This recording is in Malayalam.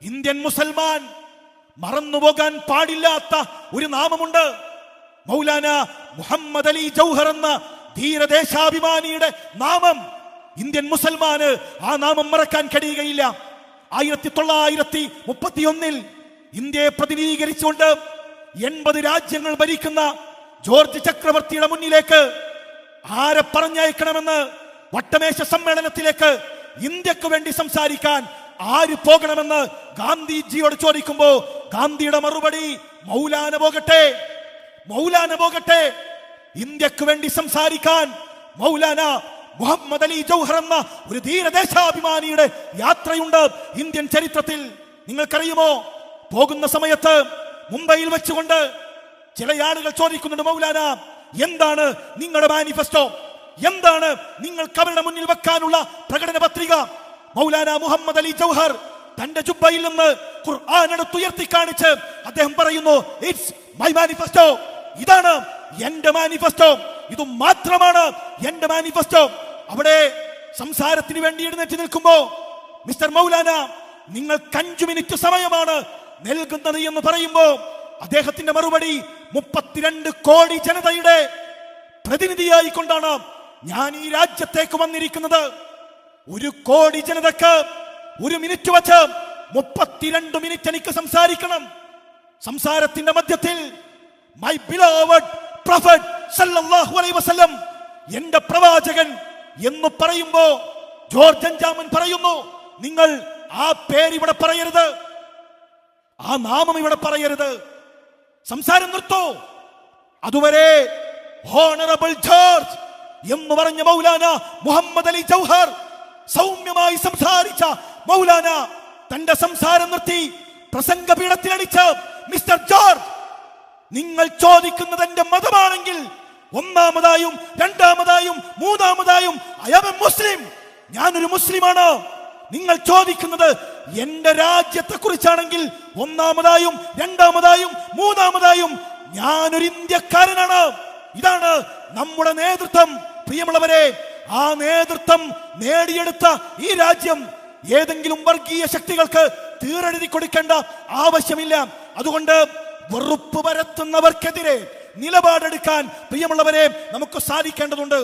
ഇന്ത്യൻ മുസൽമാൻ മറന്നുപോകാൻ പാടില്ലാത്ത ഒരു നാമമുണ്ട്. മൗലാന മുഹമ്മദ് അലി ജൗഹർ എന്ന ധീരദേശാഭിമാനിയുടെ നാമം. ഇന്ത്യൻ മുസൽമാന് ആ നാമം മറക്കാൻ കഴിയുകയില്ല. 1931 ഇന്ത്യയെ പ്രതിനിധീകരിച്ചുകൊണ്ട് 80 രാജ്യങ്ങൾ ഭരിക്കുന്ന ജോർജ് ചക്രവർത്തിയുടെ മുന്നിലേക്ക് ആരെ പറഞ്ഞയക്കണമെന്ന് വട്ടമേശ സമ്മേളനത്തിലേക്ക് ഇന്ത്യക്ക് വേണ്ടി സംസാരിക്കാൻ ആര് പോകണമെന്ന് ഗാന്ധിജിയോട് ചോദിക്കുമ്പോ ഗാന്ധിയുടെ മറുപടി മൗലാന പോകട്ടെ, മൗലാന പോകട്ടെ. ഇന്ത്യക്ക് വേണ്ടി സംസാരിക്കാൻ മൗലാന മുഹമ്മദ് അലി ജൗഹർ എന്ന ഒരു ധീരദേശാഭിമാനിയുടെ യാത്രയുണ്ട് ഇന്ത്യൻ ചരിത്രത്തിൽ. നിങ്ങൾക്കറിയുമോ, പോകുന്ന സമയത്ത് മുംബൈയിൽ വെച്ചുകൊണ്ട് ചില ആളുകൾ ചോദിക്കുന്നുണ്ട്, മൗലാന എന്താണ് നിങ്ങളുടെ മാനിഫെസ്റ്റോ, എന്താണ് നിങ്ങൾക്ക് അവരുടെ മുന്നിൽ വെക്കാനുള്ള പ്രകടന പത്രിക? മൗലാന മുഹമ്മദ് അലി ജൗഹർ തന്റെ ജുബ്ബയിൽ നിന്ന് ഖുർആൻ എടുത്തുയർത്തി കാണിച്ച് അദ്ദേഹം പറയുന്നു, ഇറ്റ്സ് മൈ മാനിഫെസ്റ്റോ, ഇതാണ് എന്റെ മാനിഫെസ്റ്റോ, ഇത് മാത്രമാണ് എന്റെ മാനിഫെസ്റ്റോ. അവിടെ സംസാരത്തിന് വേണ്ടി എഴുന്നേറ്റ് നിൽക്കുമ്പോ മിസ്റ്റർ മൗലാന നിങ്ങൾക്ക് 5 മിനിറ്റ് സമയമാണ് നൽകുന്നത് എന്ന് പറയുമ്പോ അദ്ദേഹത്തിന്റെ മറുപടി 32 കോടി ജനതയുടെ പ്രതിനിധിയായി കൊണ്ടാണ് ഞാൻ ഈ രാജ്യത്തേക്ക് വന്നിരിക്കുന്നത്. 1 കോടി ജനതക്ക് 1 മിനിറ്റ് വച്ച് 32 മിനിറ്റ് എനിക്ക് സംസാരിക്കണം. സംസാരത്തിന്റെ മധ്യത്തിൽ മൈ ബിലോവഡ് പ്രൊഫറ്റ് സല്ലല്ലാഹു അലൈഹി വസല്ലം, എന്റെ പ്രവാചകൻ എന്ന് പറയുമ്പോ ജോർജ് അഞ്ചാമൻ പറയുന്നു, നിങ്ങൾ ആ പേര് ഇവിടെ പറയരുത്, ആ നാമം ഇവിടെ പറയരുത്, സംസാരം നിർത്തൂ. അതുവരെ ഹോണറബിൾ ജോർജ് എന്ന് പറഞ്ഞ മൗലാന മുഹമ്മദ് അലി ജൗഹർ, സൗമ്യമായി സംസാരിച്ച മൗലാന തന്റെ സംസാരം നിർത്തി പ്രസംഗപീഠത്തിലടിച്ച്, മിസ്റ്റർ ജോർജ്, നിങ്ങൾ ചോദിക്കുന്നത് എന്റെ മതമാണെങ്കിൽ ഒന്നാമതായും രണ്ടാമതായും മൂന്നാമതായും ഐ ആം എ മുസ്ലിം, ഞാനൊരു മുസ്ലിമാണ്. നിങ്ങൾ ചോദിക്കുന്നത് എന്റെ രാജ്യത്തെ കുറിച്ചാണെങ്കിൽ ഒന്നാമതായും രണ്ടാമതായും മൂന്നാമതായും ഞാനൊരു ഇന്ത്യക്കാരനാണ്. ഇതാണ് നമ്മുടെ നേതൃത്വം. പ്രിയമുള്ളവരെ, ആ നേതൃത്വം നേടിയെടുത്ത ഈ രാജ്യം ഏതെങ്കിലും വർഗീയ ശക്തികൾക്ക് തീരെഴുതി കൊടുക്കേണ്ട ആവശ്യമില്ല. അതുകൊണ്ട് വെറുപ്പ് പരത്തുന്നവർക്കെതിരെ നിലപാടെടുക്കാൻ പ്രിയമുള്ളവരെ നമുക്ക് സാധിക്കേണ്ടതുണ്ട്.